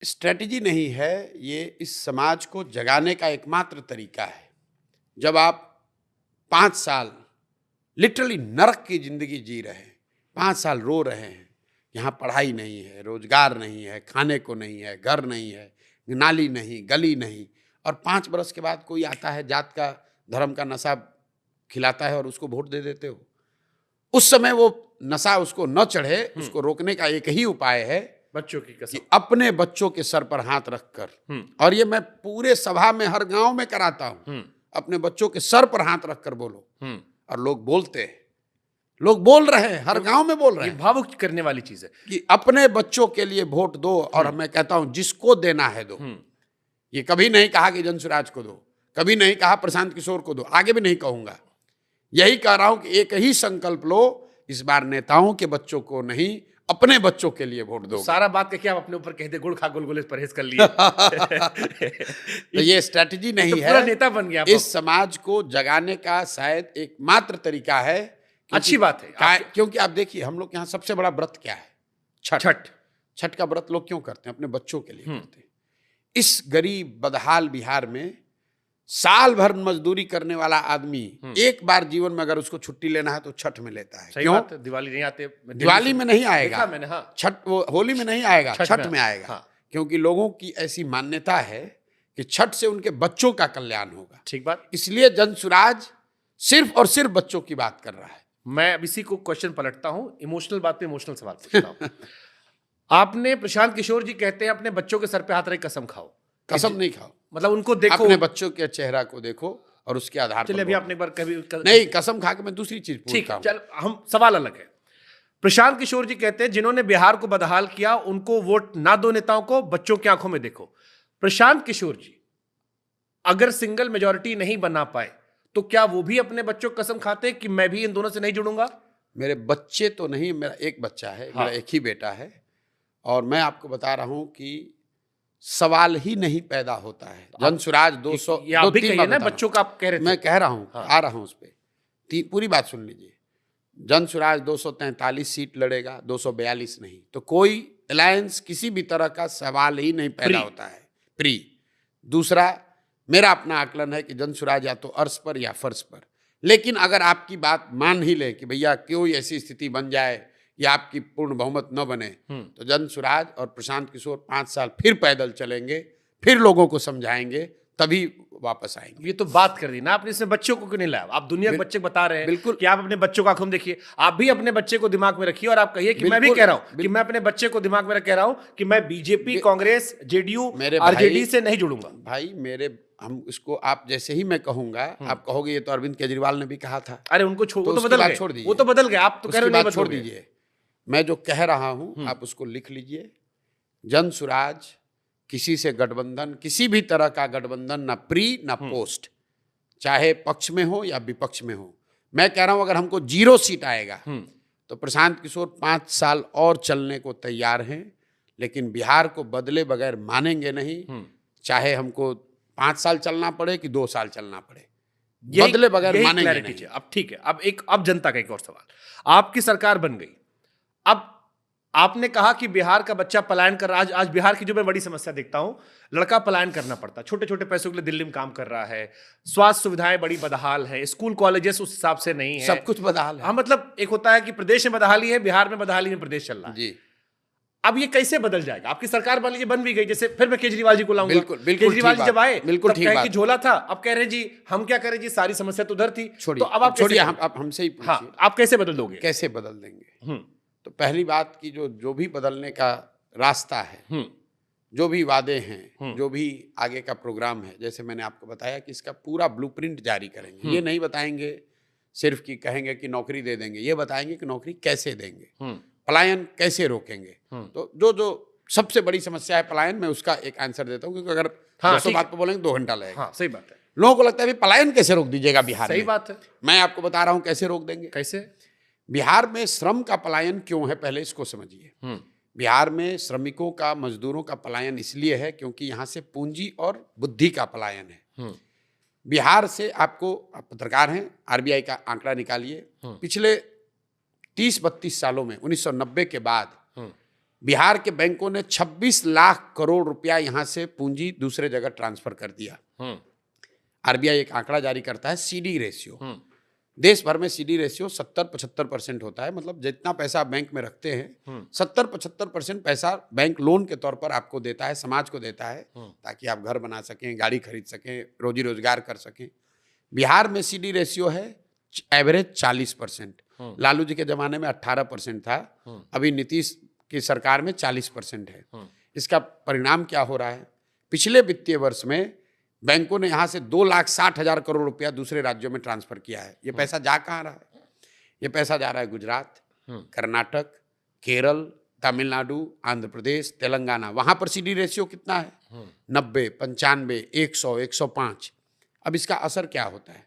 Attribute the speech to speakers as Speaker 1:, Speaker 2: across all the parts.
Speaker 1: Strategy नहीं है, ये इस समाज को जगाने का एकमात्र तरीका है। जब आप 5 साल लिटरली नरक की जिंदगी जी रहे हैं, 5 साल रो रहे हैं, यहाँ पढ़ाई नहीं है, रोजगार नहीं है, खाने को नहीं है, घर नहीं है, नाली नहीं, गली नहीं, और 5 बरस के बाद कोई आता है, जात का धर्म का नशा खिलाता है और उसको वोट दे देते हो। उस समय वो नशा उसको न चढ़े, उसको रोकने का एक ही उपाय है,
Speaker 2: बच्चों की कसम,
Speaker 1: अपने बच्चों के सर पर हाथ रखकर, और ये मैं पूरे सभा में हर गांव में कराता हूं, अपने बच्चों के सर पर हाथ रखकर बोलो, और लोग बोलते हैं, लोग बोल रहे हैं, हर गांव में बोल रहे हैं।
Speaker 2: भावुक करने वाली चीज है
Speaker 1: कि अपने बच्चों के लिए वोट दो, और मैं कहता हूं जिसको देना है दो। ये कभी नहीं कहा कि जनसुराज को दो, कभी नहीं कहा प्रशांत किशोर को दो, आगे भी नहीं कहूंगा। यही कह रहा हूं कि एक ही संकल्प लो, इस बार नेताओं के बच्चों को नहीं, अपने बच्चों के लिए वोट दो।
Speaker 2: सारा बात क्या आप अपने ऊपर कहते गुड़ खा गुलगुले परहेज कर लिए।
Speaker 1: तो ये स्ट्रेटजी नहीं
Speaker 2: तो
Speaker 1: है,
Speaker 2: पूरा नेता बन गया।
Speaker 1: इस समाज को जगाने का शायद एकमात्र तरीका है।
Speaker 2: अच्छी बात है,
Speaker 1: क्योंकि आप देखिए, हम लोग यहाँ सबसे बड़ा व्रत क्या है? छठ। छठ का व्रत लोग क्यों करते हैं? अपने बच्चों के लिए करते हैं। इस गरीब बदहाल बिहार में साल भर मजदूरी करने वाला आदमी एक बार जीवन में अगर उसको छुट्टी लेना है तो छठ में लेता है। क्यों?
Speaker 2: दिवाली नहीं आते,
Speaker 1: दिवाली में नहीं आएगा
Speaker 2: मैंने, हाँ।
Speaker 1: छठ, वो होली में नहीं आएगा, छठ में आएगा।
Speaker 2: हाँ।
Speaker 1: क्योंकि लोगों की ऐसी मान्यता है कि छठ से उनके बच्चों का कल्याण होगा।
Speaker 2: ठीक बात।
Speaker 1: इसलिए जनसुराज सिर्फ और सिर्फ बच्चों की बात कर रहा है।
Speaker 2: मैं अब इसी को क्वेश्चन पलटता हूं, इमोशनल बात पे इमोशनल सवाल पूछता हूं। आपने, प्रशांत किशोर जी कहते हैं अपने बच्चों के सर पे हाथ रख कसम खाओ।
Speaker 1: कसम नहीं खाओ,
Speaker 2: मतलब उनको देखो,
Speaker 1: अपने बच्चों के चेहरा को देखो और उसके आधार पर।
Speaker 2: अभी आपने एक बार कभी
Speaker 1: नहीं, कसम खा के मैं दूसरी चीज पूछता हूं।
Speaker 2: चल, हम सवाल अलग है। प्रशांत किशोर जी कहते हैं जिन्होंने बिहार को बदहाल किया उनको वोट ना दो, नेताओं को बच्चों की आंखों में देखो। प्रशांत किशोर जी अगर सिंगल मेजॉरिटी नहीं बना पाए तो क्या वो भी अपने बच्चों को कसम खाते कि मैं भी इन दोनों से नहीं जुड़ूंगा?
Speaker 1: मेरे बच्चे तो नहीं, मेरा एक बच्चा है। हाँ। मेरा एक ही बेटा है, और मैं आपको बता रहा हूं कि सवाल ही नहीं पैदा होता है। जनसुराज 200
Speaker 2: ना बच्चों का आप कह रहे थे,
Speaker 1: मैं कह रहा हूं। हाँ। आ रहा हूं उस पर, पूरी बात सुन लीजिए। जनसुराज 243 सीट लड़ेगा, 242 नहीं। तो कोई अलायंस किसी भी तरह का सवाल ही नहीं पैदा होता है। प्री दूसरा, मेरा अपना आकलन है कि जनसुराज या तो अर्श पर या फर्श पर। लेकिन अगर आपकी बात मान ही ले कि भैया कोई ऐसी स्थिति बन जाए या आपकी पूर्ण बहुमत न बने, तो जनसुराज और प्रशांत किशोर 5 साल फिर पैदल चलेंगे, फिर लोगों को समझाएंगे, तभी वापस आएंगे।
Speaker 2: ये तो बात कर दी ना आपने, इसमें बच्चों को क्यों नहीं लाया? आप दुनिया के बच्चे बता रहे हैं
Speaker 1: बिल्कुल
Speaker 2: कि आप अपने बच्चों का आंखों देखिए। आप भी अपने बच्चे को दिमाग में रखिए और आप कहिए कि मैं भी कह रहा हूं कि मैं अपने बच्चे को दिमाग में कह रहा हूं कि मैं बीजेपी, कांग्रेस, जेडीयू, आरजेडी से नहीं जुड़ूंगा।
Speaker 1: भाई हम इसको, आप जैसे ही मैं कहूंगा, आप कहोगे ये तो अरविंद केजरीवाल ने भी कहा था।
Speaker 2: अरे उनको छोड़ दीजिए, वो तो बदल गए। आप तो कह रहे हैं छोड़ दीजिए।
Speaker 1: मैं जो कह रहा हूं आप उसको लिख लीजिए। जनसुराज किसी से गठबंधन, किसी भी तरह का गठबंधन, ना प्री ना पोस्ट, चाहे पक्ष में हो या विपक्ष में हो। मैं कह रहा हूं अगर हमको 0 सीट आएगा तो प्रशांत किशोर 5 साल और चलने को तैयार हैं, लेकिन बिहार को बदले बगैर मानेंगे नहीं। चाहे हमको 5 साल चलना पड़े कि 2 साल चलना पड़े, बदले बगैर मानेंगे नहीं।
Speaker 2: अब ठीक है, अब जनता का एक और सवाल। आपकी सरकार बन गई, अब आपने कहा कि बिहार का बच्चा पलायन कर रहा है। आज बिहार की जो मैं बड़ी समस्या देखता हूं, लड़का पलायन करना पड़ता, छोटे छोटे पैसों के लिए दिल्ली में काम कर रहा है, स्वास्थ्य सुविधाएं बड़ी बदहाल है, स्कूल कॉलेजेस उस हिसाब से नहीं है,
Speaker 1: सब कुछ बदहाल है।
Speaker 2: हाँ, मतलब एक होता है कि प्रदेश में बदहाली है, बिहार में बदहाली में प्रदेश चल रहा है जी। अब ये कैसे बदल जाएगा? आपकी सरकार मान लीजिए बन भी गई, जैसे फिर मैं केजरीवाल जी को लाऊंगा। बिल्कुल, केजरीवाल जी जब आए बिल्कुल ठीक बात, झोला था, अब कह रहे जी हम क्या करें जी, सारी समस्या तो उधर थी। तो अब आप छोड़िए, आप हमसे ही पूछिए। हाँ, आप कैसे बदल दोगे? कैसे बदल देंगे? तो पहली बात की जो भी बदलने का रास्ता है, जो भी वादे हैं, जो भी आगे का प्रोग्राम है, जैसे मैंने आपको बताया कि इसका पूरा ब्लूप्रिंट जारी करेंगे। ये नहीं बताएंगे सिर्फ कि कहेंगे कि नौकरी दे देंगे, ये बताएंगे कि नौकरी कैसे देंगे, पलायन कैसे रोकेंगे। तो जो सबसे बड़ी समस्या है पलायन, मैं उसका एक आंसर देता हूँ, क्योंकि अगर 200 बात पर बोलेंगे 2 घंटा लगेगा। हाँ, सही बात है। लोगों को लगता है पलायन कैसे रोक दीजिएगा बिहार में। सही बात है, मैं आपको बता रहा हूँ कैसे रोक देंगे। कैसे? बिहार में श्रम का पलायन क्यों है, पहले इसको समझिए। बिहार में श्रमिकों का, मजदूरों का पलायन इसलिए है क्योंकि यहाँ से पूंजी और बुद्धि का पलायन है। बिहार से आपको, आप पत्रकार हैं, आरबीआई का आंकड़ा निकालिए, पिछले 30-32 सालों में 1990 के बाद
Speaker 1: बिहार के बैंकों ने 26 लाख करोड़ रुपया यहां से पूंजी दूसरे जगह ट्रांसफर कर दिया। आरबीआई एक आंकड़ा जारी करता है सीडी रेशियो। देश भर में सीडी रेशियो 70-75% होता है, मतलब जितना पैसा आप बैंक में रखते हैं 70-75% पैसा बैंक लोन के तौर पर आपको देता है, समाज को देता है, ताकि आप घर बना सकें, गाड़ी खरीद सकें, रोजी रोजगार कर सकें। बिहार में सीडी रेशियो है एवरेज 40%। लालू जी के जमाने में 18% था, अभी नीतीश की सरकार में 40% है। इसका परिणाम क्या हो रहा है? पिछले वित्तीय वर्ष में बैंकों ने यहाँ से 2,60,000 करोड़ रुपया दूसरे राज्यों में ट्रांसफर किया है। ये पैसा जा कहाँ रहा है? ये पैसा जा रहा है गुजरात, कर्नाटक, केरल, तमिलनाडु, आंध्र प्रदेश, तेलंगाना। वहाँ पर सीडी रेशियो कितना है? 90, 95, 100, 105। अब इसका असर क्या होता है?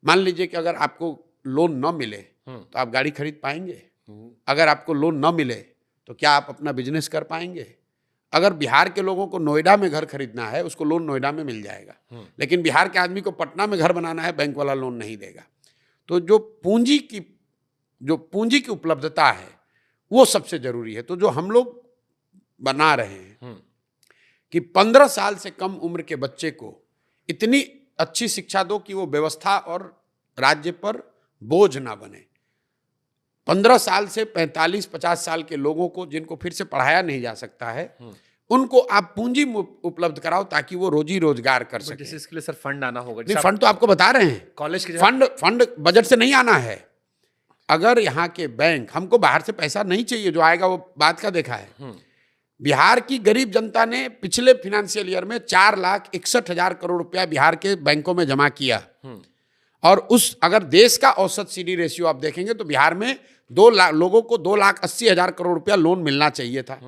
Speaker 1: मान लीजिए कि अगर आपको लोन न मिले तो आप गाड़ी खरीद पाएंगे? अगर आपको लोन न मिले तो क्या आप अपना बिजनेस कर पाएंगे? अगर बिहार के लोगों को नोएडा में घर खरीदना है, उसको लोन नोएडा में मिल जाएगा, लेकिन बिहार के आदमी को पटना में घर बनाना है, बैंक वाला लोन नहीं देगा। तो जो पूंजी की उपलब्धता है वो सबसे जरूरी है। तो जो हम लोग बना रहे हैं कि 15 साल से कम उम्र के बच्चे को इतनी अच्छी शिक्षा दो कि वो व्यवस्था और राज्य पर बोझ ना बने। 15 साल से 45-50 साल के लोगों को, जिनको फिर से पढ़ाया नहीं जा सकता है, उनको आप पूंजी उपलब्ध कराओ ताकि वो रोजी रोजगार कर सके।
Speaker 2: जैसे इसके लिए सर फंड आना होगा।
Speaker 1: नहीं, फंड तो आपको बता रहे हैं,
Speaker 2: कॉलेज के
Speaker 1: फंड बजट से नहीं आना है। अगर यहाँ के बैंक, हमको बाहर से पैसा नहीं चाहिए, जो आएगा वो बात का देखा है। बिहार की गरीब जनता ने पिछले फाइनेंशियल ईयर में 4,61,000 करोड़ रुपया बिहार के बैंकों में जमा किया। और अगर देश का औसत सीडी रेशियो आप देखेंगे तो बिहार में लोगों को 2,80,000 करोड़ रुपया लोन मिलना चाहिए था।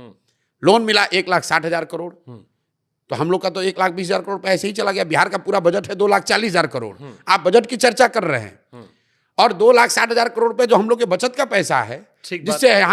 Speaker 1: लोन मिला 1,60,000 करोड़। तो हम लोग का तो 1,20,000 करोड़ रुपया ऐसे ही चला गया। बिहार का पूरा बजट है 2,40,000 करोड़। आप बजट की चर्चा कर रहे हैं, और 2,60,000 करोड़ रुपए जो हम लोग के बचत का पैसा है, जिससे